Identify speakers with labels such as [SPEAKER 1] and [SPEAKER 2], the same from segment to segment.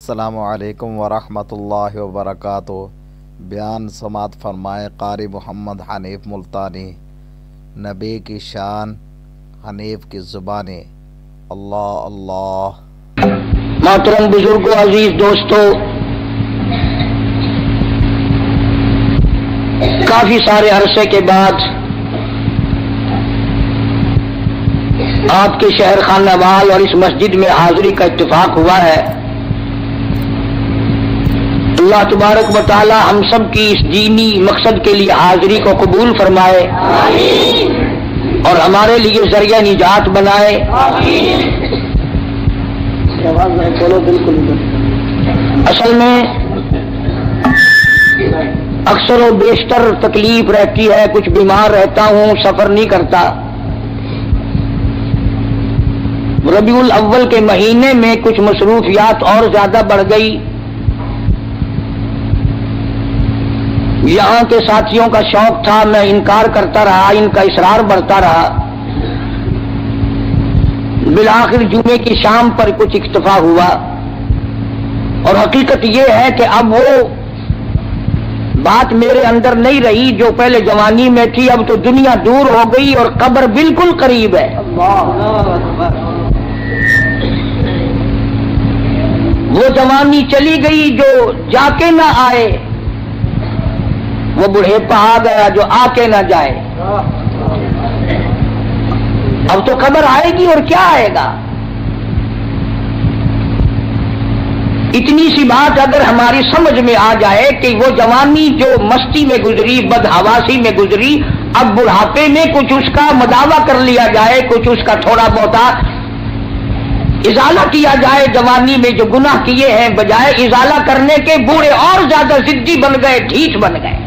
[SPEAKER 1] السلام علیکم ورحمۃ اللہ وبرکاتہ۔ بیان سماعت فرمائے قاری محمد حنیف ملتانی۔ نبی کی شان، حنیف کی زبانی۔ اللہ اللہ۔
[SPEAKER 2] محترم بزرگوں، عزیز دوستو، کافی سارے عرصے کے بعد آپ کے شہر خانہ وال اور اس مسجد میں حاضری کا اتفاق ہوا ہے۔ اللہ تبارک و تعالی ہم سب کی اس دینی مقصد کے لیے حاضری کو قبول فرمائے اور ہمارے لیے ذریعہ نجات بنائے۔ اصل میں اکثر و بیشتر تکلیف رہتی ہے، کچھ بیمار رہتا ہوں، سفر نہیں کرتا۔ ربیع الاول کے مہینے میں کچھ مصروفیات اور زیادہ بڑھ گئی۔ یہاں کے ساتھیوں کا شوق تھا، میں انکار کرتا رہا، ان کا اصرار بڑھتا رہا۔ بالآخر جمعے کی شام پر کچھ اکتفا ہوا، اور حقیقت یہ ہے کہ اب وہ بات میرے اندر نہیں رہی جو پہلے جوانی میں تھی۔ اب تو دنیا دور ہو گئی اور قبر بالکل قریب ہے۔ وہ جوانی چلی گئی جو جا کے نہ آئے، وہ بڑھیپا آ گیا جو آ کے نہ جائے۔ اب تو قبر آئے گی اور کیا آئے گا۔ اتنی سی بات اگر ہماری سمجھ میں آ جائے کہ وہ جوانی جو مستی میں گزری، بدحواسی میں گزری، اب بڑھاپے میں کچھ اس کا مداوع کر لیا جائے، کچھ اس کا تھوڑا بہت ازالہ کیا جائے۔ جوانی میں جو گناہ کیے ہیں بجائے ازالہ کرنے کے بوڑھے اور زیادہ ضدی بن گئے، ڈھیٹ بن گئے۔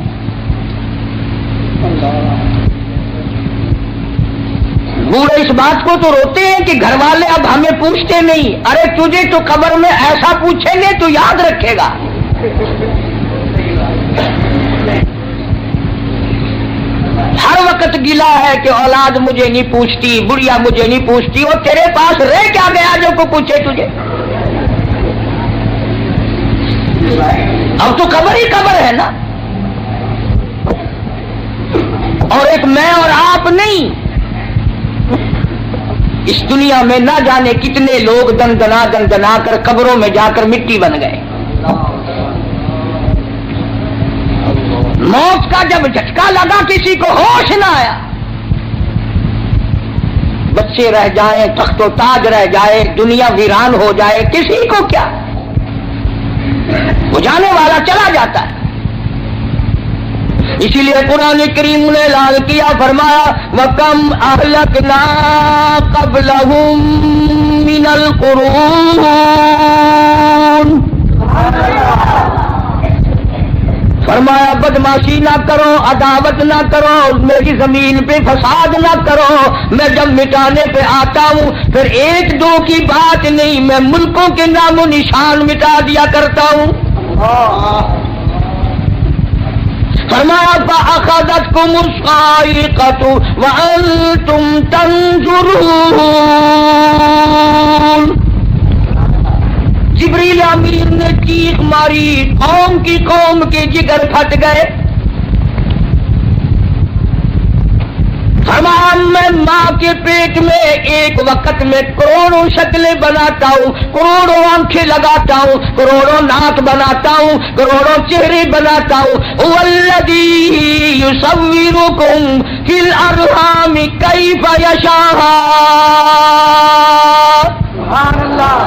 [SPEAKER 2] بوڑھے اس بات کو تو روتے ہیں کہ گھر والے اب ہمیں پوچھتے نہیں۔ ارے تجھے تو قبر میں ایسا پوچھیں گے تو یاد رکھے گا۔ ہر وقت گلا ہے کہ اولاد مجھے نہیں پوچھتی، بڑھیا مجھے نہیں پوچھتی، اور تیرے پاس رہ کیا گیا جو کو پوچھے تجھے۔ اب تو قبر ہی قبر ہے نا، اور ایک میں اور آپ نہیں۔ اس دنیا میں نہ جانے کتنے لوگ دندنا کر قبروں میں جا کر مٹی بن گئے۔ موت کا جب جھٹکا لگا کسی کو ہوش نہ آیا۔ بچے رہ جائیں، تخت و تاج رہ جائے، دنیا ویران ہو جائے، کسی کو کیا، وہ جانے والا چلا جاتا ہے۔ اسی لیے قرآن کریم نے اعلان کیا، فرمایا وَكَمْ أَهْلَكْنَا قَبْلَهُمْ مِنَ الْقُرُونِ۔ فرمایا بدماشی نہ کرو، عداوت نہ کرو، میری زمین پہ فساد نہ کرو۔ میں جب مٹانے پہ آتا ہوں پھر ایک دو کی بات نہیں، میں ملکوں کے نام و نشان مٹا دیا کرتا ہوں۔ فرمایا فَأَخَذَتْكُمُ الصَّاعِقَةُ وَأَنْتُمْ تَنظُرُونَ۔ جبریل امین نے چیخ ماری، قوم کے جگر پھٹ گئے۔ فرمایا میں ماں کے پیٹ میں ایک وقت میں کروڑوں شکلیں بناتا ہوں، کروڑوں آنکھیں لگاتا ہوں، کروڑوں ناک بناتا ہوں، کروڑوں چہرے بناتا ہوں۔ والذی یصورکم فی الارحام کیف یشاء۔ سبحان اللہ۔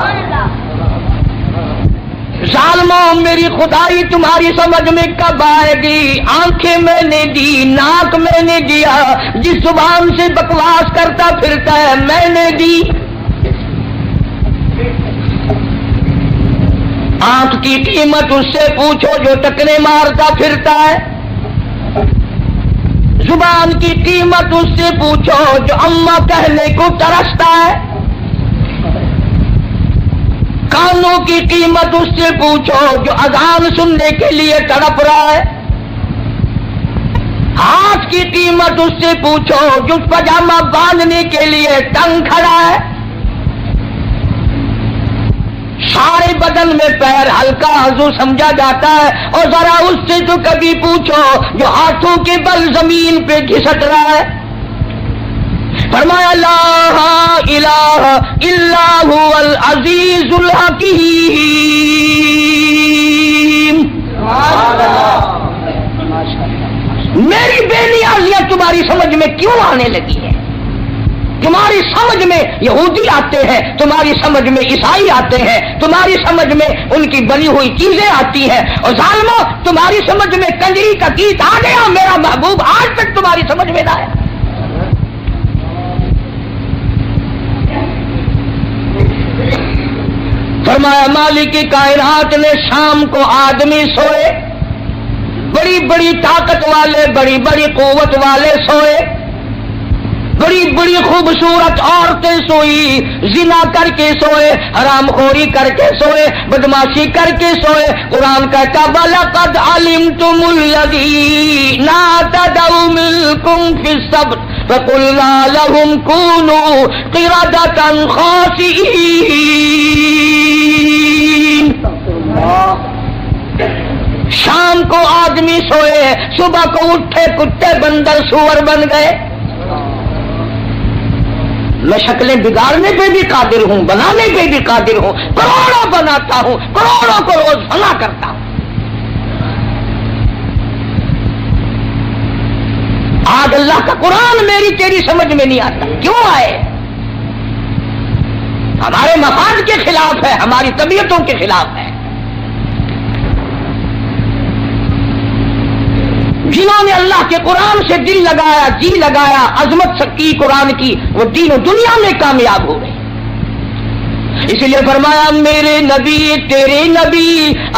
[SPEAKER 2] ظالموں، میری خدائی تمہاری سمجھ میں کب آئے گی؟ آنکھیں میں نے دی، ناک میں نے دیا، جس زبان سے بکواس کرتا پھرتا ہے میں نے دی۔ آنکھ کی قیمت اس سے پوچھو جو ٹکنے مارتا پھرتا ہے، زبان کی قیمت اس سے پوچھو جو اماں کہنے کو ترستا ہے، کانوں کی قیمت اس سے پوچھو جو اذان سننے کے لیے تڑپ رہا ہے، ہاتھ کی قیمت اس سے پوچھو جو پاجامہ باندھنے کے لیے تنگ کھڑا ہے، سارے بدن میں پیر ہلکا عضو سمجھا جاتا ہے، اور ذرا اس سے تو کبھی پوچھو جو ہاتھوں کے بل زمین پہ گھسٹ رہا ہے۔ فرمایا لا الہ الا هو العزیز الحکیم۔ میری بے نیازیاں تمہاری سمجھ میں کیوں آنے لگی ہیں؟ تمہاری سمجھ میں یہودی آتے ہیں، تمہاری سمجھ میں عیسائی آتے ہیں، تمہاری سمجھ میں ان کی بنی ہوئی چیزیں آتی ہیں، اور ظالموں تمہاری سمجھ میں کنجری کا گیت آ گیا، میرا محبوب آج تک تمہاری سمجھ میں نہ آیا۔ فرمایا مالک کی کائنات نے شام کو آدمی سوئے، بڑی بڑی طاقت والے، بڑی بڑی قوت والے سوئے، بڑی بڑی خوبصورت عورتیں سوئی، زنا کر کے سوئے، حرام خوری کر کے سوئے، بدماشی کر کے سوئے۔ قرآن کہتا وَلَقَدْ عَلِمْتُمُ الَّذِينَ اعْتَدَوْا مِنكُمْ فِي السَّبْتِ فَقُلْنَا لَهُمْ كُونُوا قِرَدَةً خَاسِئِينَ۔ شام کو آدمی سوئے، صبح کو اٹھے کتے بندر سور بن گئے۔ میں شکلیں بگاڑنے پہ بھی قادر ہوں، بنانے پہ بھی قادر ہوں، کروڑوں بناتا ہوں، کروڑوں کو روز فنا کرتا ہوں۔ آج اللہ کا قرآن میری تیری سمجھ میں نہیں آتا، کیوں آئے؟ ہمارے مفاد کے خلاف ہے، ہماری طبیعتوں کے خلاف ہے۔ جنہوں نے اللہ کے قرآن سے دل لگایا، جی لگایا، عظمت کی قرآن کی، وہ دین و دنیا میں کامیاب ہو گئے۔ اس لیے فرمایا میرے نبی تیرے نبی،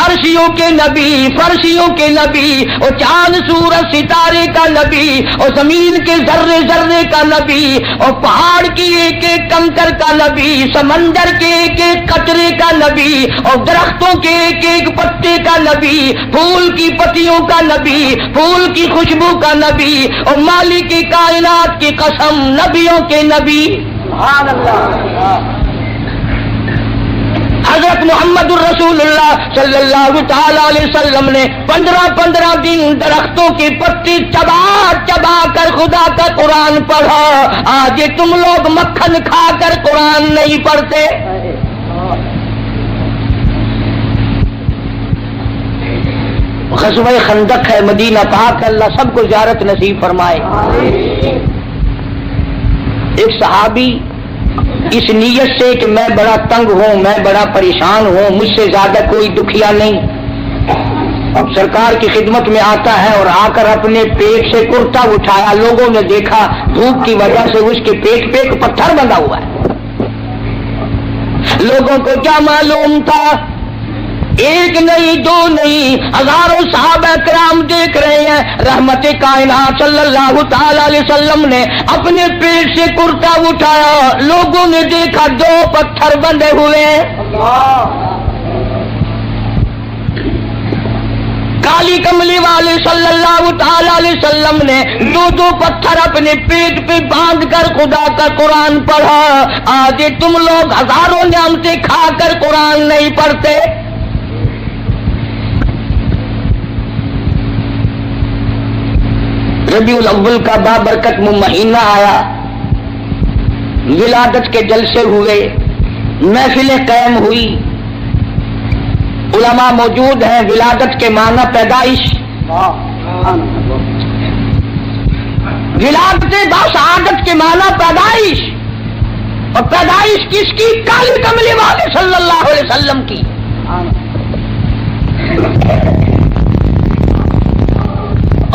[SPEAKER 2] عرشیوں کے نبی، فرشیوں کے نبی، اور چاند سورج ستارے کا نبی، اور زمین کے ذرے ذرے کا نبی، اور پہاڑ کی ایک ایک کنکر کا نبی، سمندر کے ایک ایک قطرے کا نبی، اور درختوں کے ایک ایک پتے کا نبی، پھول کی پتیوں کا نبی، پھول کی خوشبو کا نبی، اور مالک کی کائنات کی قسم نبیوں کے نبی۔ سبحان اللہ۔ حضرت محمد الرسول اللہ صلی اللہ تعالی علیہ وسلم نے 15 دن درختوں کی پتی چبا چبا کر خدا کا قرآن پڑھا۔ آج تم لوگ مکھن کھا کر قرآن نہیں پڑھتے۔ غزوہ خندق ہے، مدینہ پاک ہے، اللہ سب کو زیارت نصیب فرمائے۔ ایک صحابی اس نیت سے کہ میں بڑا تنگ ہوں، میں بڑا پریشان ہوں، مجھ سے زیادہ کوئی دکھیا نہیں، اب سرکار کی خدمت میں آتا ہے اور آ کر اپنے پیٹ سے کرتا اٹھایا۔ لوگوں نے دیکھا دھوپ کی وجہ سے اس کے پیٹ پہ ایک پتھر بندھا ہوا ہے۔ لوگوں کو کیا معلوم تھا؟ ایک نہیں، دو نہیں، ہزاروں صحابہ کرام دیکھ رہے ہیں۔ رحمت کائنات صلی اللہ تعالی علیہ وسلم نے اپنے پیٹ سے کرتا اٹھایا، لوگوں نے دیکھا 2 پتھر بندھے ہوئے ہیں۔ کالی کملی والے صلی اللہ تعالی علیہ وسلم نے 2 پتھر اپنے پیٹ پہ باندھ کر خدا کا قرآن پڑھا۔ آج تم لوگ ہزاروں نعمتیں کھا کر قرآن نہیں پڑھتے۔ ربیع الاول کا بابرکت مہینہ آیا، ولادت کے جلسے ہوئے، محفلیں قائم ہوئی، علماء موجود ہیں۔ ولادت کے معنی پیدائش، ولادت باسعادت کے معنی پیدائش، اور پیدائش کس کی؟ کالی کملی والے صلی اللہ علیہ وسلم کی۔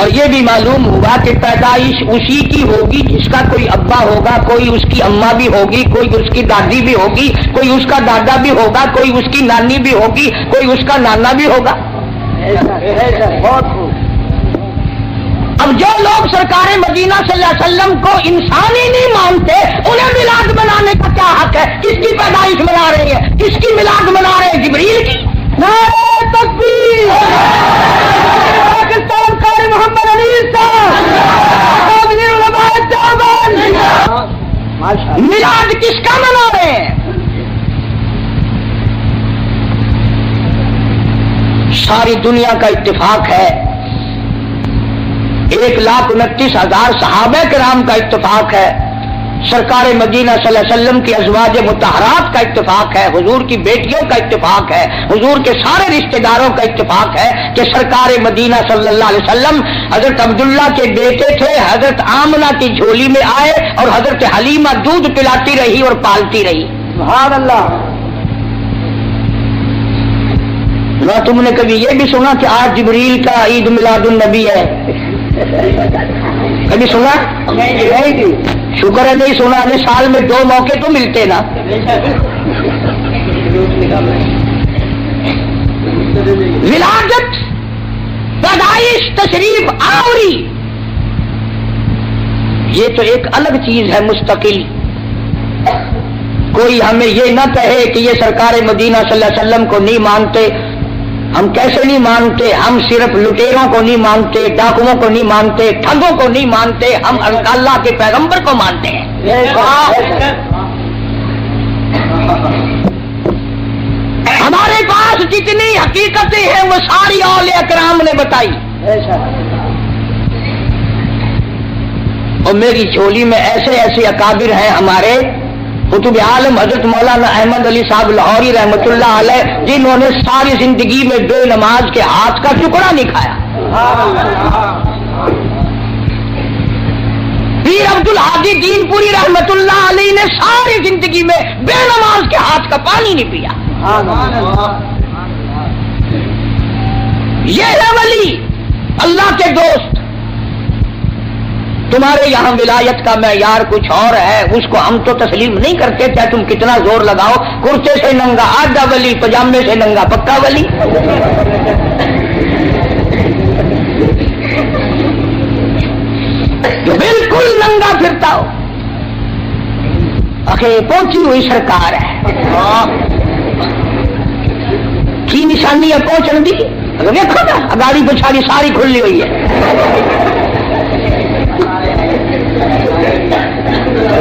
[SPEAKER 2] اور یہ بھی معلوم ہوا کہ پیدائش اسی کی ہوگی جس کا کوئی ابا ہوگا، کوئی اس کی اماں بھی ہوگی، کوئی اس کی دادی بھی ہوگی، کوئی اس کا دادا بھی ہوگا، کوئی اس کی نانی بھی ہوگی، کوئی اس کا نانا بھی ہوگا۔ اب جو لوگ سرکار مدینہ صلی اللہ علیہ وسلم کو انسان ہی نہیں مانتے، انہیں میلاد منانے کا کیا حق ہے؟ کس کی پیدائش منا رہے ہیں؟ کس کی میلاد منا رہے ہیں؟ جبریل کی؟ نعرہ تکبیر! محمد میلاد کس کا منا رہے ہیں؟ ساری دنیا کا اتفاق ہے، 1,29,000 صحابہ کرام کا اتفاق ہے، سرکار مدینہ صلی اللہ علیہ وسلم کی ازواج مطہرات کا اتفاق ہے، حضور کی بیٹیوں کا اتفاق ہے، حضور کے سارے رشتہ داروں کا اتفاق ہے کہ سرکار مدینہ صلی اللہ علیہ وسلم حضرت عبداللہ کے بیٹے تھے، حضرت آمنہ کی جھولی میں آئے اور حضرت حلیمہ دودھ پلاتی رہی اور پالتی رہی۔ سبحان اللہ۔ نہ تم نے کبھی یہ بھی سنا کہ آج جبریل کا عید میلاد النبی ہے؟ کبھی سنا؟ نہیں۔ شکر ہے نہیں سنا، سال میں 2 موقع تو ملتے نا۔ ولادت، پیدائش، تشریف آوری، یہ تو ایک الگ چیز ہے مستقل۔ کوئی ہمیں یہ نہ کہے کہ یہ سرکار مدینہ صلی اللہ علیہ وسلم کو نہیں مانتے۔ ہم کیسے نہیں مانتے؟ ہم صرف لٹیروں کو نہیں مانتے، ڈاکوؤں کو نہیں مانتے، ٹھگوں کو نہیں مانتے، ہم اللہ کے پیغمبر کو مانتے ہیں۔ ہمارے پاس جتنی حقیقتیں ہیں وہ ساری اولیاء کرام نے بتائی، اور میری جھولی میں ایسے ایسے اکابر ہیں ہمارے قطب عالم حضرت مولانا احمد علی صاحب لاہوری رحمۃ اللہ علیہ، جنہوں نے ساری زندگی میں بے نماز کے ہاتھ کا ٹکڑا نہیں کھایا۔ پیر عبد الحادی دین پوری رحمۃ اللہ علیہ نے ساری زندگی میں بے نماز کے ہاتھ کا پانی نہیں پیا۔ یہ ہے ولی، اللہ کے دوست۔ تمہارے یہاں ولایت کا معیار کچھ اور ہے، اس کو ہم تو تسلیم نہیں کرتے، چاہے تم کتنا زور لگاؤ۔ کرتے سے ننگا آدھا ولی، پجامے سے ننگا پکا ولی۔ جو بالکل ننگا پھرتا ہو، آخر پہنچی ہوئی سرکار ہے کی نشانی ہے پہنچن دی؟ اگر دیکھو نا گاڑی پچھاڑی ساری کھلی ہوئی ہے۔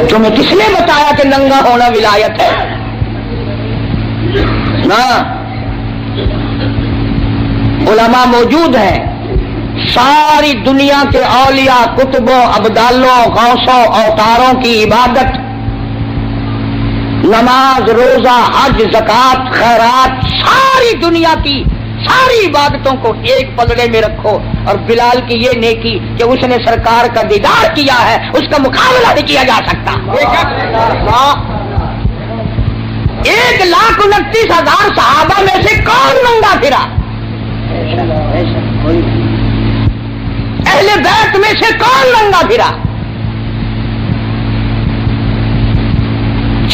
[SPEAKER 2] تمہیں کس نے بتایا کہ ننگا ہونا ولایت ہے؟ نا، علماء موجود ہیں، ساری دنیا کے اولیاء، کتبوں، ابدالوں، غوثوں، اوتاروں کی عبادت، نماز، روزہ، حج، زکوٰۃ، خیرات، ساری دنیا کی ساری عبادتوں کو ایک پلڑے میں رکھو، اور بلال کی یہ نیکی کہ اس نے سرکار کا دیدار کیا ہے، اس کا مقابلہ نہیں کیا جا سکتا۔ 1,29,000 صحابہ میں سے کون ننگا پھرا؟ اہل بیت میں سے کون ننگا پھرا؟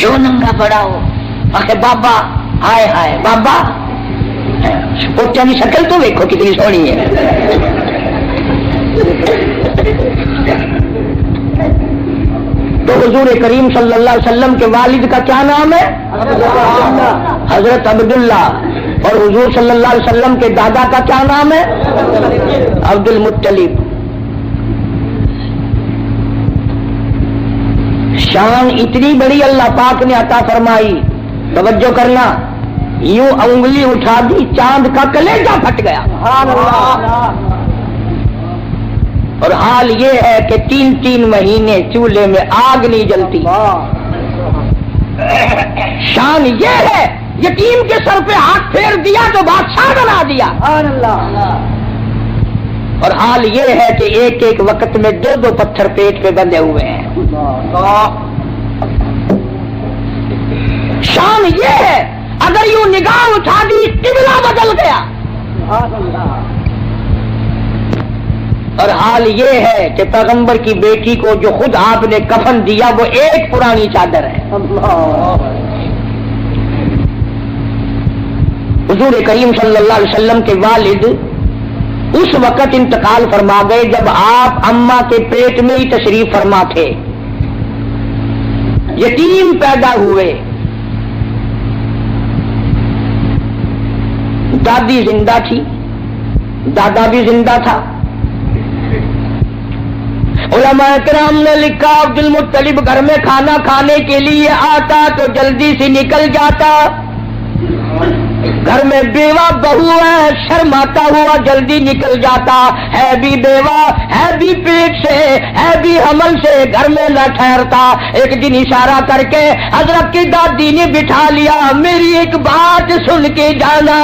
[SPEAKER 2] جو ننگا پڑا ہو آخر بابا، ہائے ہائے بابا، پوچھا کی شکل تو دیکھو کتنی سونی ہے۔ تو حضور کریم صلی اللہ علیہ وسلم کے والد کا کیا نام ہے؟ حضرت عبداللہ، اور حضور صلی اللہ علیہ وسلم کے دادا کا کیا نام ہے؟ عبد المطلب۔ شان اتنی بڑی اللہ پاک نے عطا فرمائی، توجہ کرنا، یوں انگلی اٹھا دی چاند کا کلیجہ پھٹ گیا۔ اور حال یہ ہے کہ 3 مہینے چولہے میں آگ نہیں جلتی۔ شان یہ ہے، یتیم کے سر پہ ہاتھ پھیر دیا تو بادشاہ بنا دیا۔ اور حال یہ ہے کہ ایک ایک وقت میں 2 پتھر پیٹ پہ بندھے ہوئے ہیں۔ شان یہ ہے، اگر یوں نگاہ اٹھا دی قبلہ بدل گیا۔ اور حال یہ ہے کہ پیغمبر کی بیٹی کو جو خود آپ نے کفن دیا وہ ایک پرانی چادر ہے۔ حضور کریم صلی اللہ علیہ وسلم کے والد اس وقت انتقال فرما گئے جب آپ اماں کے پیٹ میں ہی تشریف فرما تھے، یتیم پیدا ہوئے، دادی زندہ تھی، دادا بھی زندہ تھا۔ علماء کرام نے لکھا عبد المطلب گھر میں کھانا کھانے کے لیے آتا تو جلدی سے نکل جاتا، گھر میں بیوہ بہو ہے، شرماتا ہوا جلدی نکل جاتا ہے، بھی بیوہ ہے، بھی پیٹ سے ہے، بھی حمل سے گھر میں نہ ٹھہرتا۔ ایک دن اشارہ کر کے حضرت کی دادی نے بٹھا لیا، میری ایک بات سن کے جانا۔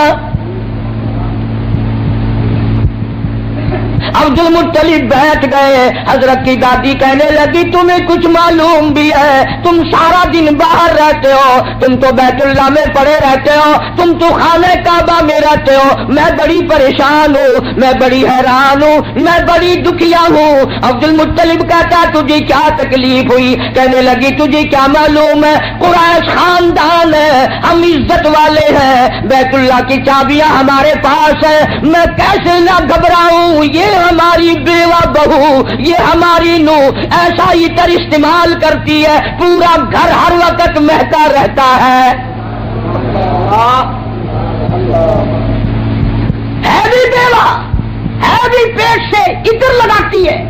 [SPEAKER 2] عبد المطلب بیٹھ گئے، حضرت کی دادی کہنے لگی تمہیں کچھ معلوم بھی ہے؟ تم سارا دن باہر رہتے ہو، تم تو بیت اللہ میں پڑے رہتے ہو، تم تو خانہ کعبہ میں رہتے ہو، میں بڑی پریشان ہوں، میں بڑی حیران ہوں، میں بڑی دکھیا ہوں۔ عبد المطلب کہتا تجھے کیا تکلیف ہوئی؟ کہنے لگی تجھے کیا معلوم ہے، قریش خاندان ہے، ہم عزت والے ہیں، بیت اللہ کی چابیاں ہمارے پاس ہے، میں کیسے نہ گھبراؤں؟ یہ ہماری بیوہ بہو، یہ ہماری نو ایسا عطر استعمال کرتی ہے، پورا گھر ہر وقت مہکا رہتا ہے۔ ہے بھی بیوہ، ہے بھی پیٹ سے عطر لگاتی ہے۔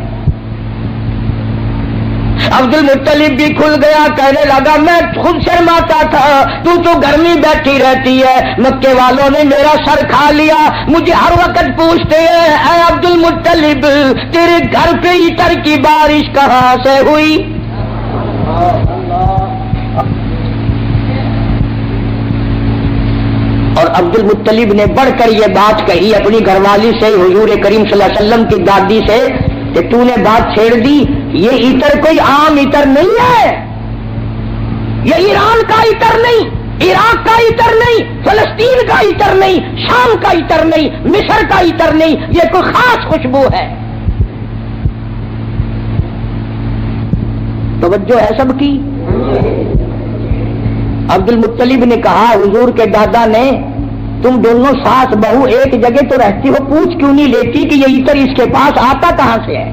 [SPEAKER 2] عبد المطلب بھی کھل گیا، کہنے لگا میں خود شرماتا تھا، تو گھر میں بیٹھی رہتی ہے، مکے والوں نے میرا سر کھا لیا، مجھے ہر وقت پوچھتے ہیں اے عبد المطلب تیرے گھر پہ عطر کی بارش کہاں سے ہوئی؟ اور عبد المطلب نے بڑھ کر یہ بات کہی اپنی گھر والی سے، حضور کریم صلی اللہ علیہ وسلم کی دادی سے، کہ تو نے بات چھیڑ دی، یہ عطر کوئی عام عطر نہیں ہے، یہ ایران کا عطر نہیں، عراق کا عطر نہیں، فلسطین کا عطر نہیں، شام کا عطر نہیں، مصر کا عطر نہیں، یہ کوئی خاص خوشبو ہے۔ توجہ ہے سب کی؟ عبد المطلب نے کہا حضور کے دادا نے تم دونوں ساس بہو ایک جگہ تو رہتی ہو، پوچھ کیوں نہیں لیتی کہ یہ عطر اس کے پاس آتا کہاں سے ہے؟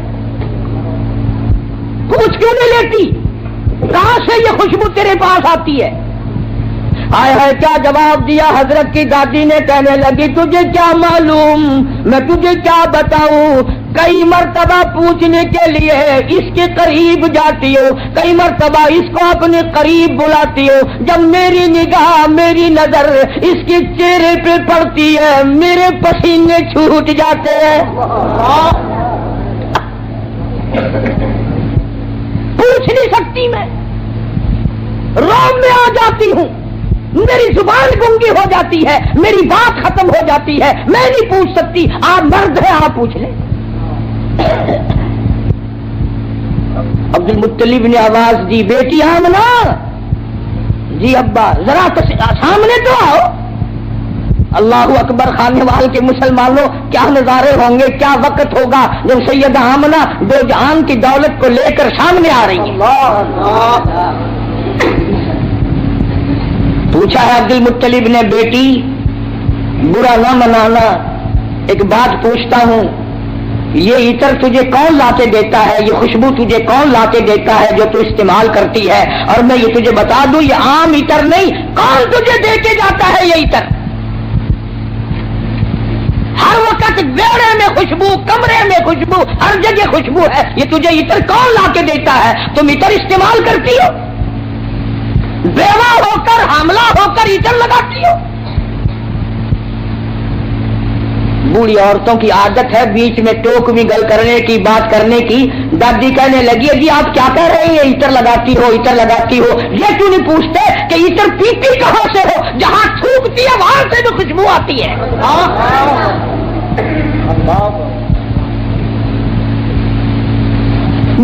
[SPEAKER 2] پوچھ کیوں نہیں لیتی کہاں سے یہ خوشبو تیرے پاس آتی ہے؟ آئے ہے کیا جواب دیا حضرت کی دادی نے، کہنے لگی تجھے کیا معلوم، میں تجھے کیا بتاؤں، کئی مرتبہ پوچھنے کے لیے اس کے قریب جاتی ہو، کئی مرتبہ اس کو اپنے قریب بلاتی ہو، جب میری نگاہ میری نظر اس کے چہرے پہ پڑتی ہے میرے پسینے چھوٹ جاتے ہیں۔ پوچھ نہیں سکتی میں، روم میں آ جاتی ہوں، میری زبان گنگی ہو جاتی ہے، میری بات ختم ہو جاتی ہے، میں نہیں پوچھ سکتی، آپ مرد ہیں آپ پوچھ لیں۔ عبد المطلب نے آواز دی بیٹی آمنہ، جی ابا ذرا سامنے تو آؤ۔ اللہ اکبر، خانے وال کے مسلمانوں کیا نظارے ہوں گے، کیا وقت ہوگا جب سیدہ آمنہ دو جہان کی دولت کو لے کر سامنے آ رہی ہیں۔ پوچھا ہے عبد المطلب نے بیٹی برا نہ منانا، ایک بات پوچھتا ہوں، یہ عطر تجھے کون لا کے دیتا ہے، یہ خوشبو تجھے کون لا کے دیتا ہے جو تو استعمال کرتی ہے؟ اور میں یہ تجھے بتا دوں یہ عام عطر نہیں، کون تجھے دے کے جاتا ہے یہ عطر؟ ہر وقت بیڑے میں خوشبو، کمرے میں خوشبو، ہر جگہ خوشبو ہے، یہ تجھے عطر کون لا کے دیتا ہے؟ تم عطر استعمال کرتی ہو، بیوہ ہو کر حاملہ ہو کر عطر لگاتی ہو۔ بوڑھی عورتوں کی عادت ہے بیچ میں ٹوک بھی گل کرنے کی، بات کرنے کی۔ دادی کہنے لگی جی آپ کیا کہہ رہے ہیں، عطر لگاتی ہو عطر لگاتی ہو، یہ کیوں نہیں پوچھتے کہ عطر پیتی کہاں سے ہو؟ جہاں تھوکتی ہے وہاں سے بھی خوشبو آتی ہے۔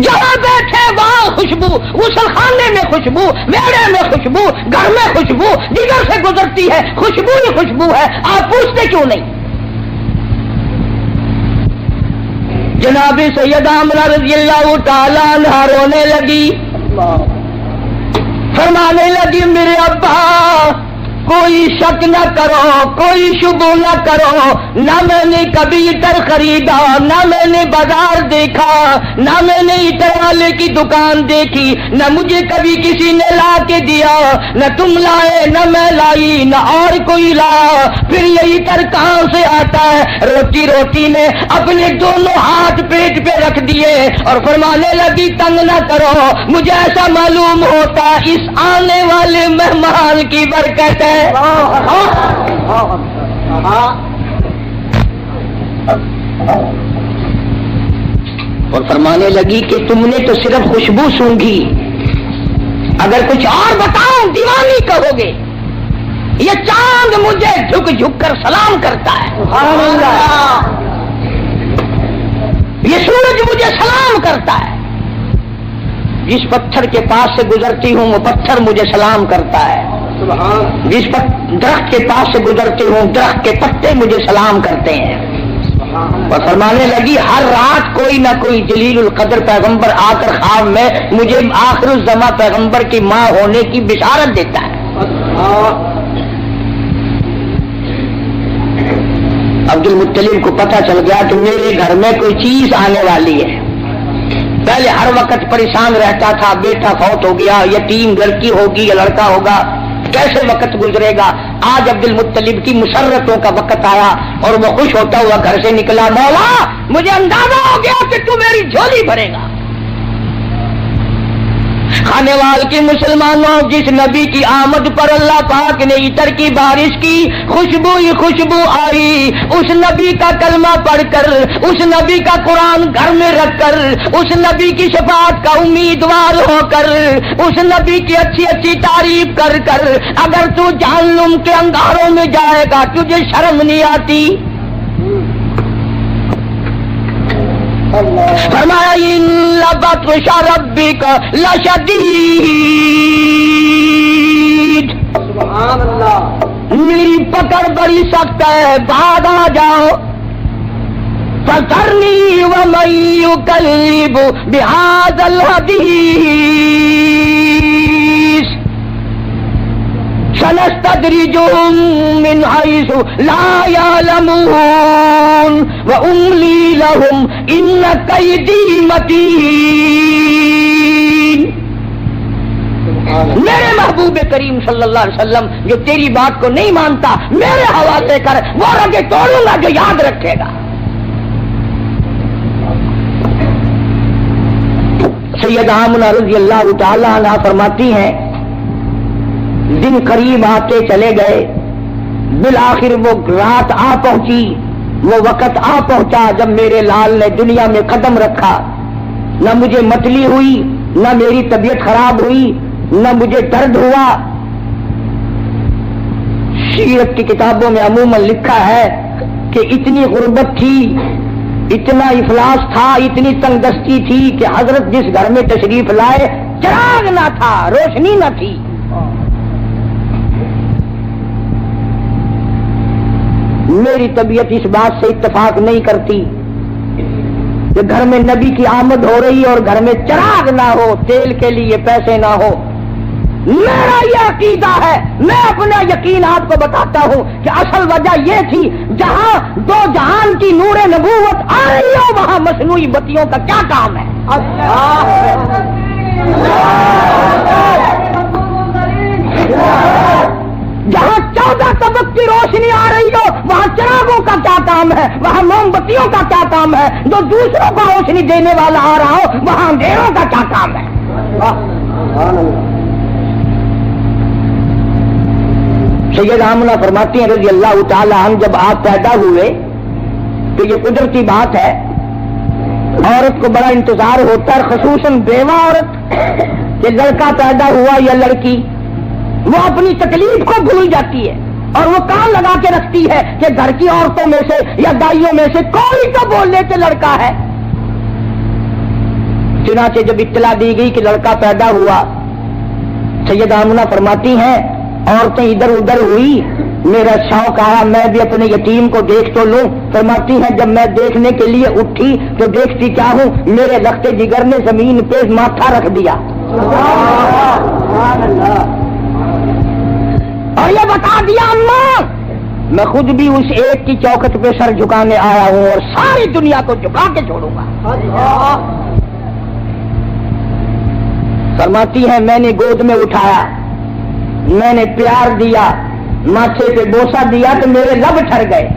[SPEAKER 2] جہاں بیٹھے وہاں خوشبو، غسل خانے میں خوشبو، میڑے میں خوشبو، گھر میں خوشبو، جگر سے گزرتی ہے، خوشبو ہی خوشبو ہے، آپ پوچھتے کیوں نہیں؟ جناب سیدہ آمنہ رضی اللہ تعالیٰ عنہا رونے لگی، فرمانے لگی میرے ابا کوئی شک نہ کرو، کوئی شبہ نہ کرو، نہ میں نے کبھی عطر خریدا، نہ میں نے بازار دیکھا، نہ میں نے عطر والے کی دکان دیکھی، نہ مجھے کبھی کسی نے لا کے دیا، نہ تم لائے نہ میں لائی نہ اور کوئی لایا، پھر یہ عطر کہاں سے آتا ہے؟ روتی روتی نے اپنے دونوں ہاتھ پیٹ پہ رکھ دیے اور فرمانے لگی تنگ نہ کرو، مجھے ایسا معلوم ہوتا اس آنے والے مہمان کی برکت ہے، ہے. اور فرمانے لگی کہ تم نے تو صرف خوشبو سونگھی، اگر کچھ اور بتاؤں دیوانی کہو گے. یہ چاند مجھے جھک جھک کر سلام کرتا ہے، یہ سورج مجھے سلام کرتا ہے، جس پتھر کے پاس سے گزرتی ہوں وہ پتھر مجھے سلام کرتا ہے، جس درخت کے پاس سے گزرتی ہوں درخت کے پتے مجھے سلام کرتے ہیں. اور فرمانے لگی ہر رات کوئی نہ کوئی جلیل القدر پیغمبر آ کر خواب میں مجھے آخر الزماں پیغمبر کی ماں ہونے کی بشارت دیتا ہے. عبد المطلب کو پتہ چل گیا کہ میرے گھر میں کوئی چیز آنے والی ہے. پہلے ہر وقت پریشان رہتا تھا، بیٹا فوت ہو گیا، یتیم لڑکی ہوگی یا لڑکا ہوگا، کیسے وقت گزرے گا. آج عبد المطلب کی مسرتوں کا وقت آیا اور وہ خوش ہوتا ہوا گھر سے نکلا. مولا مجھے اندازہ ہو گیا کہ تو میری جھولی بھرے گا. کھانے وال کے مسلمانوں، جس نبی کی آمد پر اللہ پاک نے عطر کی بارش کی، خوشبو ہی خوشبو آئی. اس نبی کا کلمہ پڑھ کر، اس نبی کا قرآن گھر میں رکھ کر، اس نبی کی شفاعت کا امیدوار ہو کر، اس نبی کی اچھی اچھی تعریف کر کر اگر تو جہنم کے انگاروں میں جائے گا تجھے شرم نہیں آتی؟ فرمایا ان بطش ربک لشدید، سبحان اللہ، میری پکڑ بڑی سخت ہے، بعد آ جاؤ. فذرنی ومن یکذب بہذا الحدیث سنستدرجهم من حيث لا يعلمون وأملي لهم إن كيدي متين. میرے محبوب کریم صلی اللہ علیہ وسلم جو تیری بات کو نہیں مانتا میرے حوالے کر، وہ رگے توڑوں گا جو یاد رکھے گا. سیدہ آمنہ رضی اللہ تعالی عنہا فرماتی ہیں دن قریب آتے چلے گئے، بالآخر وہ رات آ پہنچی، وہ وقت آ پہنچا جب میرے لال نے دنیا میں قدم رکھا. نہ مجھے متلی ہوئی، نہ میری طبیعت خراب ہوئی، نہ مجھے درد ہوا. سیرت کی کتابوں میں عموماً لکھا ہے کہ اتنی غربت تھی، اتنا افلاس تھا، اتنی تنگ دستی تھی کہ حضرت جس گھر میں تشریف لائے چراغ نہ تھا، روشنی نہ تھی. میری طبیعت اس بات سے اتفاق نہیں کرتی کہ گھر میں نبی کی آمد ہو رہی اور گھر میں چراغ نہ ہو، تیل کے لیے پیسے نہ ہو. میرا یہ عقیدہ ہے، میں اپنا یقین آپ کو بتاتا ہوں کہ اصل وجہ یہ تھی جہاں دو جہان کی نور نبوت آ رہی ہو وہاں مصنوعی بتیوں کا کیا کام ہے. جہاں 14 طبق کی روشنی آ رہی ہو وہاں چراغوں کا کیا کام ہے، وہاں موم بتیوں کا کیا کام ہے. جو دوسروں کو روشنی دینے والا آ رہا ہو وہاں اندھیروں کا کیا کام ہے. سید آمنہ فرماتی ہیں رضی اللہ تعالی عنہ جب آپ پیدا ہوئے تو یہ قدرتی بات ہے، عورت کو بڑا انتظار ہوتا ہے، خصوصاً بیوہ عورت کہ لڑکا پیدا ہوا یا لڑکی، وہ اپنی تکلیف کو بھول جاتی ہے اور وہ کان لگا کے رکھتی ہے کہ گھر کی عورتوں میں سے یا دائیوں میں سے کوئی تو بول لے کہ لڑکا ہے. چنانچہ جب اطلاع دی گئی کہ لڑکا پیدا ہوا، سیدہ آمنہ فرماتی ہیں عورتیں ادھر ادھر ہوئی، میرا شوق آیا میں بھی اپنے یتیم کو دیکھ تو لوں. فرماتی ہیں جب میں دیکھنے کے لیے اٹھی تو دیکھتی کیا ہوں، میرے لخت جگر نے زمین پہ ماتھا رکھ دیا. اور یہ بتا دیا اماں میں خود بھی اس ایک کی چوکھٹ پہ سر جھکانے آیا ہوں اور ساری دنیا کو جھکا کے چھوڑوں گا. فرماتی ہے میں نے گود میں اٹھایا، میں نے پیار دیا، ماتھے پہ بوسہ دیا تو میرے لب ٹھر گئے،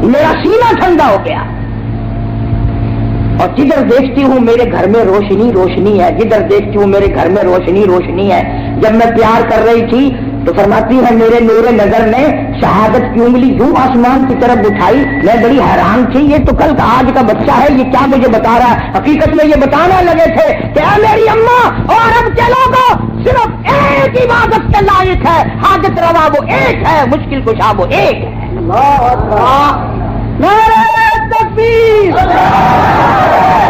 [SPEAKER 2] میرا سینہ ٹھنڈا ہو گیا. اور جدھر دیکھتی ہوں میرے گھر میں روشنی روشنی ہے، جدھر دیکھتی ہوں میرے گھر میں روشنی روشنی ہے. جب میں پیار کر رہی تھی تو فرماتی ہے میرے نور نظر نے شہادت کی انگلی یوں آسمان کی طرف اٹھائی، میں بڑی حیران تھی، یہ تو کل کا آج کا بچہ ہے، یہ کیا مجھے بتا رہا ہے؟ حقیقت میں یہ بتانا لگے تھے کہ اے میری اماں اور اب کے لوگوں، صرف ایک عبادت کے لائق ہے، حاجت روا وہ ایک ہے، مشکل کشا وہ ایک ہے۔ نعرہ تکبیر،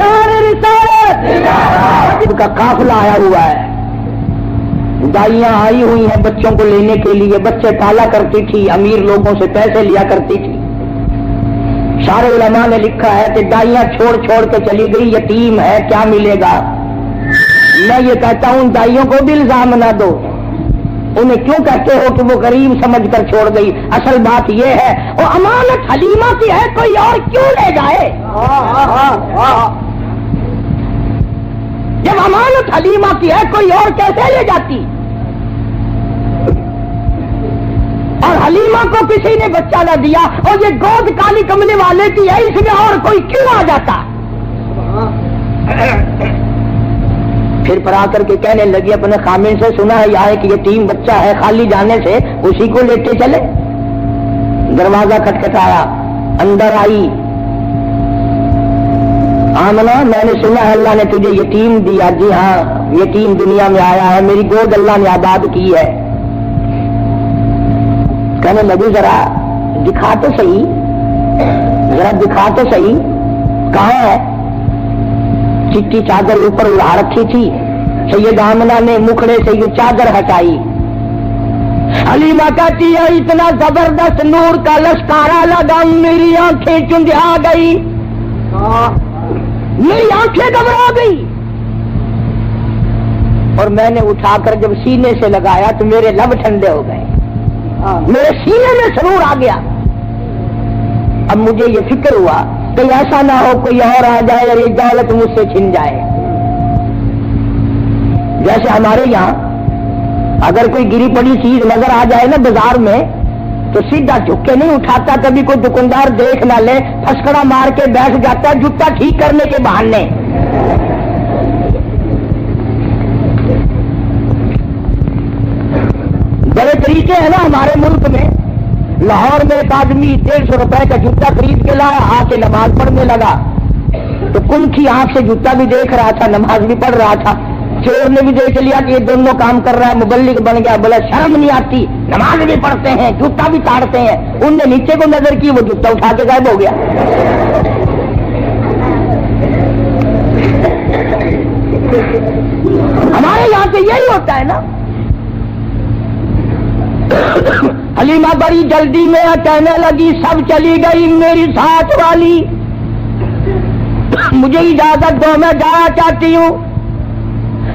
[SPEAKER 2] نعرہ رسالت کا قافلہ آیا ہوا ہے، دائیاں آئی ہوئی ہیں بچوں کو لینے کے لیے، بچے پالا کرتی تھی، امیر لوگوں سے پیسے لیا کرتی تھی۔ سارے علماء نے لکھا ہے کہ دائیاں چھوڑ چھوڑ کے چلی گئی، یتیم ہے کیا ملے گا؟ میں یہ کہتا ہوں دائیوں کو بھی الزام نہ دو، انہیں کیوں کہتے ہو کہ وہ غریب سمجھ کر چھوڑ گئی؟ اصل بات یہ ہے وہ امانت حلیمہ کی ہے، کوئی اور کیوں لے جائے؟ جب امانت حلیمہ کی ہے کوئی اور کیسے لے جاتی؟ اور حلیمہ کو کسی نے بچہ نہ دیا، اور یہ گود کالی کملے والے کی ہے، اس میں اور کوئی کیوں آ جاتا؟ پھر پر آ کر کے کہنے لگی اپنے خامن سے، سنا ہے یہاں ایک یتیم بچہ ہے، خالی جانے سے اسی کو لیتے چلے۔ دروازہ کھٹکھٹایا، اندر آئی، آمنہ میں نے سنا ہے اللہ نے تجھے یتیم دیا۔ جی ہاں، یتیم دنیا میں آیا ہے، میری گود اللہ نے آباد کی ہے۔ کہنے لگی ذرا دکھا تو صحیح، ذرا دکھا تو صحیح، کہاں ہے؟ چٹی چادر اوپر اڑا رکھی تھی، سید آمنہ نے مکھڑے سے یہ چادر ہٹائی۔ حلیمہ کہتی ہے اتنا زبردست نور کا لشکارا لگا، میری آنکھیں چندھا گئی، میری آنکھیں گھبرا گئی، اور میں نے اٹھا کر جب سینے سے لگایا تو میرے لب ٹھنڈے ہو گئے، میرے سینے میں سرور آ گیا۔ اب مجھے یہ فکر ہوا کہ ایسا نہ ہو کوئی اور آ جائے اور یہ دولت مجھ سے چھن جائے۔ جیسے ہمارے یہاں اگر کوئی گری پڑی چیز نظر آ جائے نا بازار میں تو سیدھا جھک کے نہیں اٹھاتا، کبھی کوئی دکاندار دیکھ نہ لے پھسکڑا مار کے بیٹھ جاتا ہے جوتا ٹھیک کرنے کے بہانے۔ بڑے طریقے ہیں نا ہمارے ملک میں۔ لاہور میں ایک آدمی 150 روپے کا جوتا خرید کے لایا، آ کے نماز پڑھنے لگا تو کن کی آنکھ سے جوتا بھی دیکھ رہا تھا، نماز بھی پڑھ رہا تھا۔ چور نے بھی دیکھ لیا کہ یہ دونوں کام کر رہا ہے، مبلغ بن گیا، بولا شرم نہیں آتی، نماز بھی پڑھتے ہیں جوتا بھی تاڑتے ہیں۔ ان نے نیچے کو نظر کی، وہ جوتا اٹھا کے غائب ہو گیا۔ ہمارے یہاں سے یہی ہوتا ہے نا۔ حلیمہ بڑی جلدی میں کہنے لگی سب چلی گئی میری ساتھ والی، مجھے اجازت دو میں جانا چاہتی ہوں۔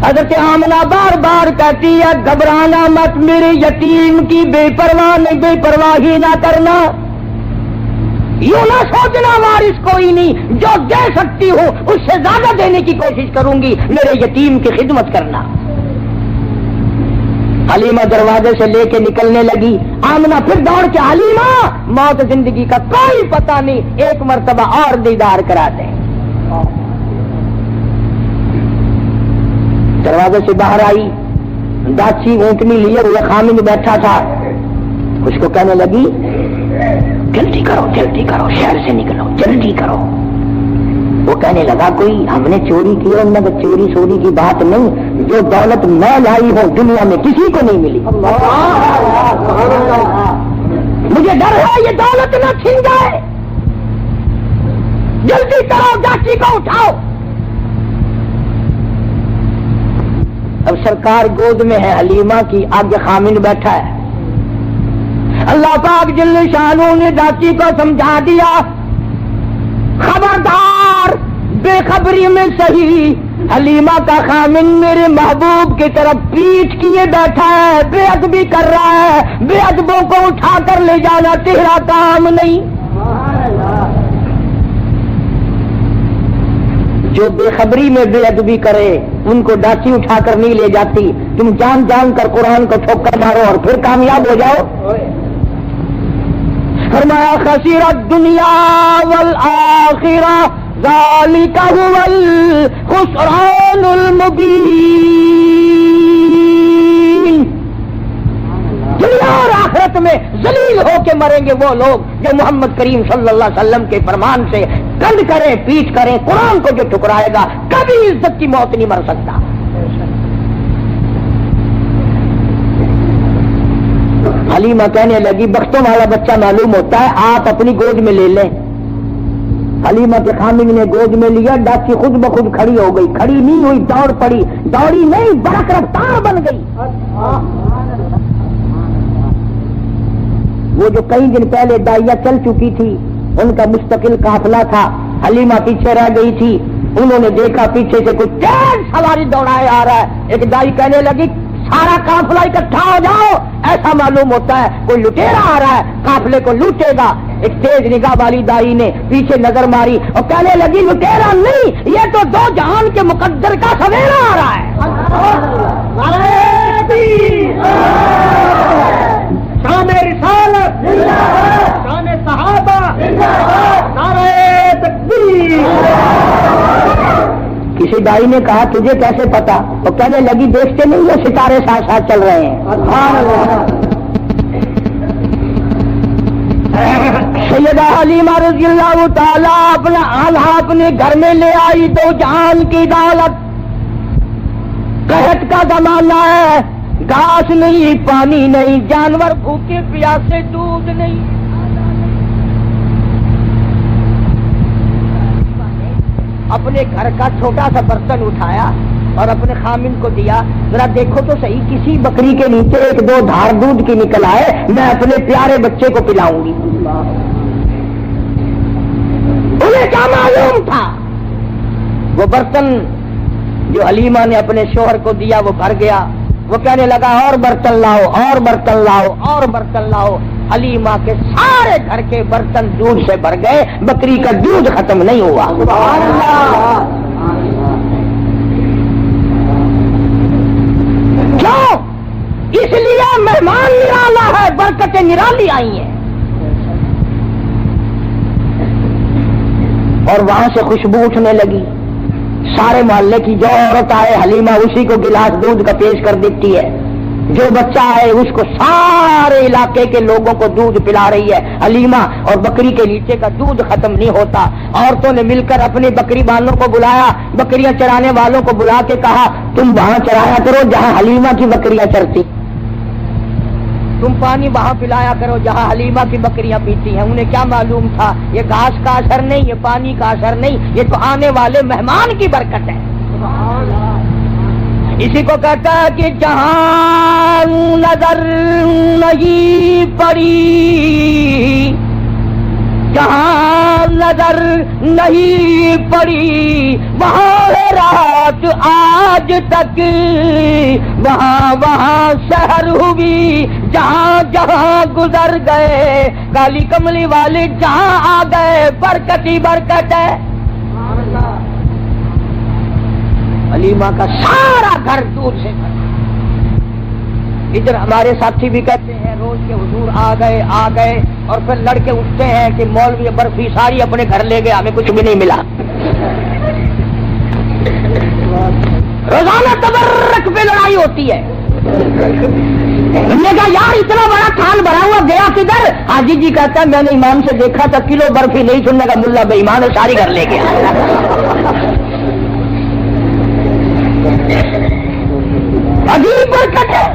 [SPEAKER 2] حضرت آمنہ بار بار کہتی ہے گھبرانا مت، میرے یتیم کی بے پرواہی نہ کرنا، یوں نہ سوچنا وارث کوئی نہیں، جو دے سکتی ہوں اس سے زیادہ دینے کی کوشش کروں گی، میرے یتیم کی خدمت کرنا۔ حلیمہ دروازے سے لے کے نکلنے لگی، آمنہ پھر دوڑ کے حلیمہ موت زندگی کا کوئی پتہ نہیں، ایک مرتبہ اور دیدار کرا دیں۔ دروازے سے باہر آئی، داچی اونٹنی لیے ہوئے خامن بیٹھا تھا، اس کو کہنے لگی جلدی کرو شہر سے نکلو، جلدی کرو۔ وہ کہنے لگا کوئی ہم نے چوری کی اور نہ چوری سوری کی بات نہیں، جو دولت میں لائی ہوں دنیا میں کسی کو نہیں ملی، مجھے ڈر ہے یہ دولت نہ چھن جائے، جلدی کرو داچی کو اٹھاؤ۔ اب سرکار گود میں ہے حلیمہ کی، آگے خامن بیٹھا ہے۔ اللہ پاک جل شانہ نے داچی کو سمجھا دیا خبردار، بے خبری میں صحیح، حلیمہ کا خامن میرے محبوب کی طرف پیٹھ کیے بیٹھا ہے، بے ادبی کر رہا ہے، بے ادبوں کو اٹھا کر لے جانا تیرا کام نہیں۔ جو بے خبری میں بے ادبی کرے ان کو ڈاچی اٹھا کر نہیں لے جاتی، تم جان جان کر قرآن کو ٹھوکر مارو اور پھر کامیاب ہو جاؤ۔ فرمایا خسر الدنیا والآخرہ ذالک هو الخسران المبین، دنیا اور آخرت میں ذلیل ہو کے مریں گے وہ لوگ جو محمد کریم صلی اللہ علیہ وسلم کے فرمان سے کند کریں پیٹ کریں. قرآن کو جو ٹھکرائے گا کبھی عزت کی موت نہیں مر سکتا. حلیمہ کہنے لگی بختوں والا بچہ معلوم ہوتا ہے, آپ اپنی گود میں لے لیں. حلیمہ کے خامد نے گود میں لیا, ڈاچی خود بخود کھڑی ہو گئی. کھڑی نہیں ہوئی, دوڑ پڑی, دوڑی نہیں برق رفتار بن گئی. وہ جو کئی دن پہلے دائیا چل چکی تھی ان کا مستقل قافلہ تھا, حلیمہ پیچھے رہ گئی تھی. انہوں نے دیکھا پیچھے سے کوئی تیز سواری دوڑائے آ رہا ہے. ایک دائی کہنے لگی سارا قافلہ اکٹھا ہو جاؤ, ایسا معلوم ہوتا ہے کوئی لٹیرا آ رہا ہے, قافلے کو لوٹے گا. ایک تیز نگاہ والی دائی نے پیچھے نظر ماری اور کہنے لگی لٹیرا نہیں, یہ تو دو جہان کے مقدر کا سویرا آ رہا ہے. شان رسالت, شان صحابہ, نعرہ تکبیر. کسی دائی نے کہا تجھے کیسے پتا؟ وہ کہنے لگی دیکھتے نہیں یہ ستارے ساتھ ساتھ چل رہے ہیں. سیدہ حلیمہ رضی اللہ تعالیٰ اپنا آلہ اپنے گھر میں لے آئی. تو جان کی دولت, قحط کا زمانہ ہے, گھاس نہیں, پانی نہیں, جانور بھوکے پیاسے, دودھ نہیں. اپنے گھر کا چھوٹا سا برتن اٹھایا اور اپنے خامن کو دیا. ذرا دیکھو تو صحیح, کسی بکری کے نیچے ایک دو دھار دودھ کی نکل آئے, میں اپنے پیارے بچے کو پلاؤں گی. انہیں کیا معلوم تھا وہ برتن جو حلیمہ نے اپنے شوہر کو دیا وہ بھر گیا. وہ کہنے لگا اور برتن لاؤ, اور برتن لاؤ, اور برتن لاؤ. حلیمہ کے سارے گھر کے برتن دودھ سے بھر گئے, بکری کا دودھ ختم نہیں ہوا. کیوں؟ اس لیے مہمان نرالا ہے, برکتیں نرالی آئی ہیں. اور وہاں سے خوشبو اٹھنے لگی. سارے محلے کی جو عورت آئے حلیمہ اسی کو گلاس دودھ کا پیش کر دیتی ہے. جو بچہ آئے اس کو سارے علاقے کے لوگوں کو دودھ پلا رہی ہے حلیمہ. اور بکری کے نیچے کا دودھ ختم نہیں ہوتا. عورتوں نے مل کر اپنی بکری بانوں کو بلایا, بکریاں چرانے والوں کو بلا کے کہا تم وہاں چرایا کرو جہاں حلیمہ کی بکریاں چرتی, تم پانی وہاں پلایا کرو جہاں حلیمہ کی بکریاں پیتی ہیں. انہیں کیا معلوم تھا یہ گھاس کا اثر نہیں, یہ پانی کا اثر نہیں, یہ تو آنے والے مہمان کی برکت ہے. اسی کو کہتا ہے کہ جہاں نظر نہیں پڑی, جہاں نظر نہیں پڑی وہاں رات آج تک, وہاں وہاں سحر ہوئی جہاں جہاں گزر گئے, کالی کملی والے جہاں آ گئے برکت ہی برکت ہے. حلیمہ کا سارا گھر دودھ سے بھرا. ادھر ہمارے ساتھی بھی کہتے ہیں روز کے حضور آ گئے اور پھر لڑکے اٹھتے ہیں کہ مولوی برفی ساری اپنے گھر لے گئے, ہمیں کچھ بھی نہیں ملا. روزانہ تبرک پہ لڑائی ہوتی ہے. ہم نے کہا یار اتنا بڑا تھان بھرا ہوا گیا کدھر؟ حاجی جی کہتا ہے میں نے امام سے دیکھا تھا کلو برفی نہیں, سننے کا ملا بے ایمان ہے ساری گھر لے گیا. عجیب برکت ہے.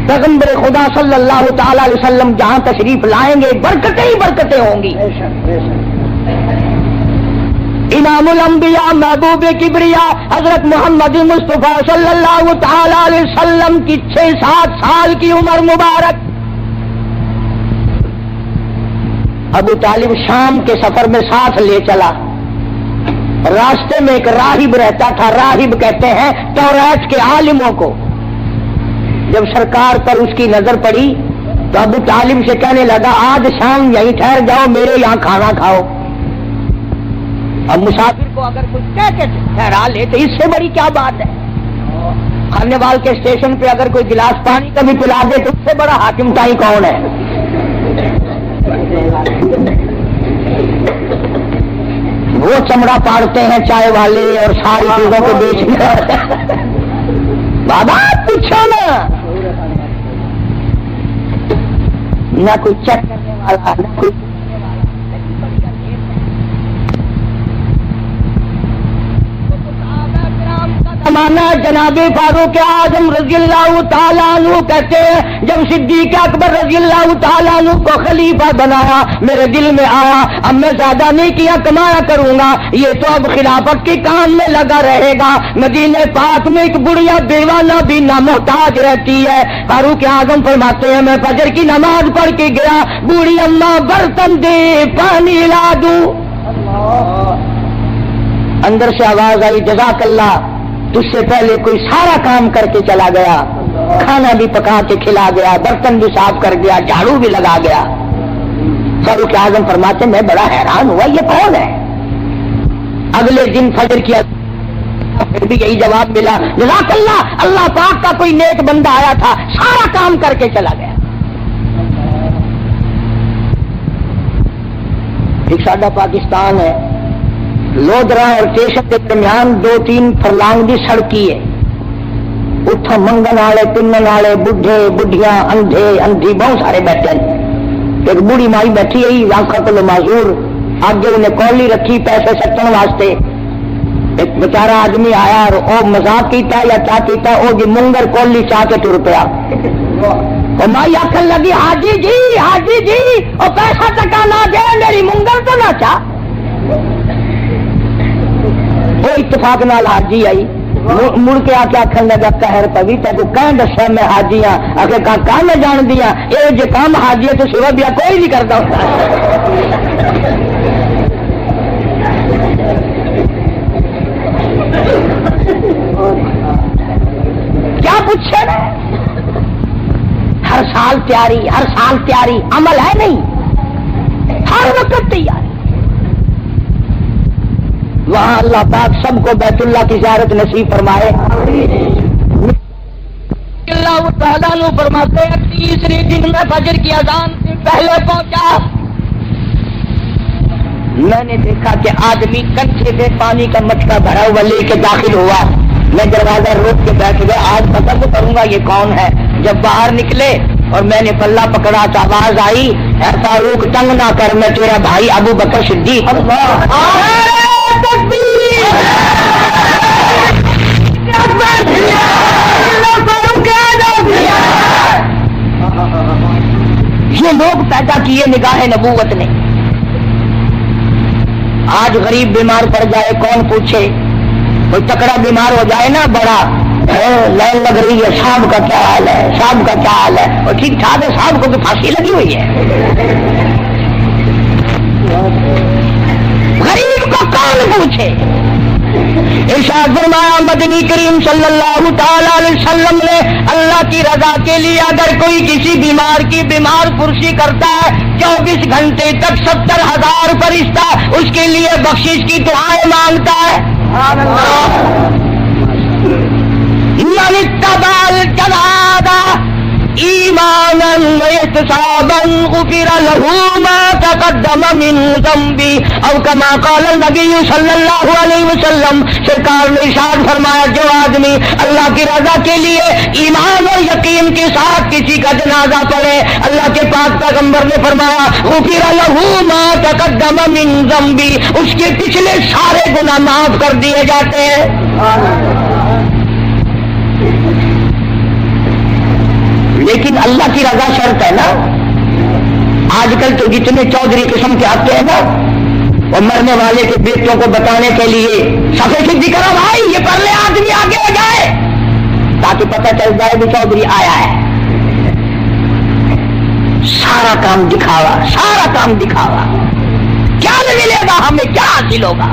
[SPEAKER 2] پیغمبر خدا صلی اللہ تعالی علیہ وسلم جہاں تشریف لائیں گے برکتیں ہی برکتیں ہوں گی. امام الانبیاء محبوب کبریا حضرت محمد مصطفیٰ صلی اللہ تعالی علیہ وسلم کی 6-7 سال کی عمر مبارک, ابو طالب شام کے سفر میں ساتھ لے چلا. راستے میں ایک راہب رہتا تھا, راہب کہتے ہیں توریت کے عالموں کو. جب سرکار پر اس کی نظر پڑی تو ابو طالب سے کہنے لگا آج شام یہیں ٹھہر جاؤ, میرے یہاں کھانا کھاؤ. اب مسافر کو اگر کچھ کہہ کے ٹھہرا لے تو اس سے بڑی کیا بات ہے. کھانے وال کے اسٹیشن پہ اگر کوئی گلاس پانی کا بھی پلا دے تو اس سے بڑا حاکم تائی کون ہے. وہ چمڑا پاڑتے ہیں چائے والے اور ساری چیزوں کو بیچنے. بابا پوچھو نا نہ کوئی چیک کرنے والا، نہ کوئی زمانہ جناب فاروق اعظم رضی اللہ تعالیٰ عنہ کہتے ہیں جب صدیق اکبر رضی اللہ تعالیٰ عنہ کو خلیفہ بنایا میرے دل میں آیا اب میں زیادہ نہیں کیا کمایا کروں گا، یہ تو اب خلافت کے کام میں لگا رہے گا۔ مدینہ پاک میں ایک بڑھیا بیوانہ بھی نہ محتاج رہتی ہے۔ فاروق اعظم فرماتے ہیں میں فجر کی نماز پڑھ کے گیا، بوڑھی اماں برتن دے پانی لا دوں، اندر سے آواز آئی جزاک اللہ، تجھ سے پہلے کوئی سارا کام کر کے چلا گیا، کھانا بھی پکا کے کھلا گیا، برتن بھی صاف کر گیا، جھاڑو بھی لگا گیا۔ فاروق اعظم فرماتے میں بڑا حیران ہوا یہ کون ہے۔ اگلے دن فجر کیا پھر بھی یہی جواب ملا جزاک اللہ، اللہ پاک کا کوئی نیک بندہ آیا تھا سارا کام کر کے چلا گیا۔ ایک ساڈا پاکستان ہے، لودرا اور کیشن کے درمیان 2-3 فرلانگ کی سڑکی ہے، اتھا منگن والے پنن والے بڈھے بڈھیاں اندھے اندھی بہت سارے بیٹھے ہیں۔ ایک بوڑھی مائی بیٹھی ہے آنکھوں کو معذور، آگے انہیں کولی رکھی پیسے سٹن واسطے۔ ایک بیچارا آدمی آیا اور وہ مذاق کیتا یا کیا کیتا، وہ جی منگر کولی چاہ کے ٹر پیا۔ وہ مائی آخر لگی حاجی جی وہ پیسہ ٹکا نہ دے میری منگر تو نہ چاہ۔ وہ اتفاق نال حاجی آئی، مڑ کے آ کے آخر لگا قہر پوی تیرے کہن دسیا میں حاجی ہاں، آخر کا میں جان دیا یہ جو کام حاجی ہے تو سوا بیا کوئی نہیں کرتا۔ کیا پوچھے نا، ہر سال تیاری عمل ہے نہیں، ہر وقت تیاری۔ وہاں اللہ پاک سب کو بیت اللہ کی زیارت نصیب فرمائے۔ اللہ تعالیٰ عنہ فرماتے ہیں تیسرے دن میں فجر کی اذان سے پہلے پہنچا، میں نے دیکھا کہ آدمی کنچے میں پانی کا مٹکا بھرا ہوا لے کے داخل ہوا۔ میں دروازہ روک کے بیٹھ گیا، آج پتہ تو کروں گا یہ کون ہے۔ جب باہر نکلے اور میں نے پلہ پکڑا تو آواز آئی اے فاروق تنگ نہ کر، میں تیرا بھائی ابو بکر صدیق۔ یہ لوگ پیدا کیے نگاہ نبوت نے۔ آج غریب بیمار پڑ جائے کون پوچھے، کوئی تکڑا بیمار ہو جائے نا بڑا لائن لگ رہی ہے صاحب کا کیا حال ہے، صاحب کا کیا حال ہے، اور ٹھیک ٹھاک ہے، صاحب کو تو پھانسی لگی ہوئی ہے۔ غریب کو کون پوچھے۔ ارشاد فرمایا مدنی کریم صلی اللہ تعالی علیہ وسلم نے اللہ کی رضا کے لیے اگر کوئی کسی بیمار کی بیمار پرسی کرتا ہے 24 گھنٹے تک 70,000 فرشتہ اس کے لیے بخشش کی دعائیں مانگتا ہے۔ من اتبع الجنازہ ایمانا واحتسابا غفر له ما تقدم من ذنبه او كما قال النبی صلی اللہ علیہ وسلم۔ سرکار نے ارشاد فرمایا جو آدمی اللہ کی رضا کے لیے ایمان اور یقین کے ساتھ کسی کا جنازہ پڑھے، اللہ کے پاک پیغمبر نے فرمایا غفر له ما تقدم من ذنبه، اس کے پچھلے سارے گناہ معاف کر دیے جاتے ہیں۔ لیکن اللہ کی رضا شرط ہے نا۔ آج کل تو جتنے چودھری قسم کے آتے ہیں نا وہ مرنے والے کے بیٹوں کو بتانے کے لیے صفحے سدھی کرو بھائی یہ پرلے آدمی آگے ہو جائے تاکہ پتہ چل جائے بھی چودھری آیا ہے۔ سارا کام دکھاوا، سارا کام دکھاوا، کیا ملے گا ہمیں، کیا حاصل ہوگا۔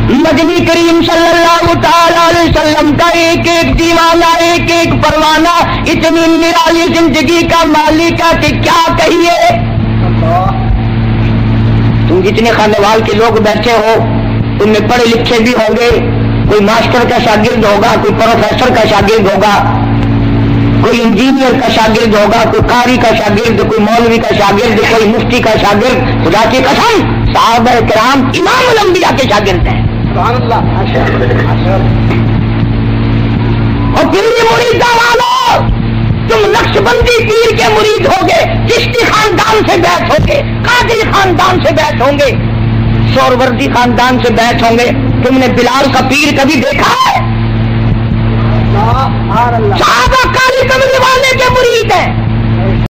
[SPEAKER 2] مدنی کریم صلی اللہ تعالی علیہ وسلم کا ایک ایک دیوانہ، ایک ایک پروانہ، اتنی نرالی زندگی کا مالک ہے کہ کیا کہیے۔ تم جتنے خانے وال کے لوگ بیٹھے ہو ان میں پڑھے لکھے بھی ہوں گے، کوئی ماسٹر کا شاگرد ہوگا، کوئی پروفیسر کا شاگرد ہوگا، کوئی انجینئر کا شاگرد ہوگا، کوئی قاری کا شاگرد، کوئی مولوی کا شاگرد، کوئی مفتی کا شاگرد۔ خدا کی قسم صحابہ کرام امام الانبیاء کے شاگرد ہیں۔ اور پھر بھی مریداں والو تم نقشبندی پیر کے مرید ہوگے، چشتی خاندان سے بیعت ہوگے، قادری خاندان سے بیعت ہوں گے، سہروردی خاندان سے بیعت ہوں گے۔ تم نے بلال کا پیر کبھی دیکھا ہے؟ صحابہ